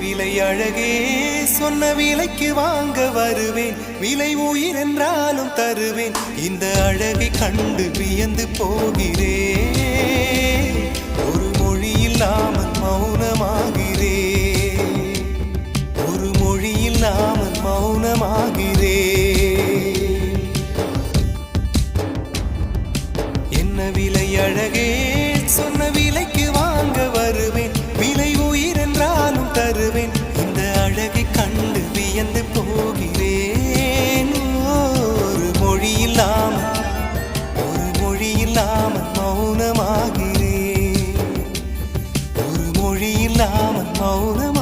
விலை அழகே சொன்ன விலைக்கு வாங்க வருவேன் விலை உயிர் என்றாலும் தருவேன் இந்த அழகை கண்டு வியந்து போகிறேன் ஒரு மொழி இல்லாமல் மௌனமாகிறேன் ஒரு மொழி இல்லாமல் மௌனமாகிறேன் என்ன விலை அழகே சொன்ன விலைக்கு வாங்க வருவேன் விலை உயிர் என்றாலும் தருவேன் இந்த அழகை கண்டு வியந்து போகிறேன் ஒரு மொழி இல்லாமல் மௌனமாகிறேன் ஒரு மொழி இல்லாமல் மௌனமாக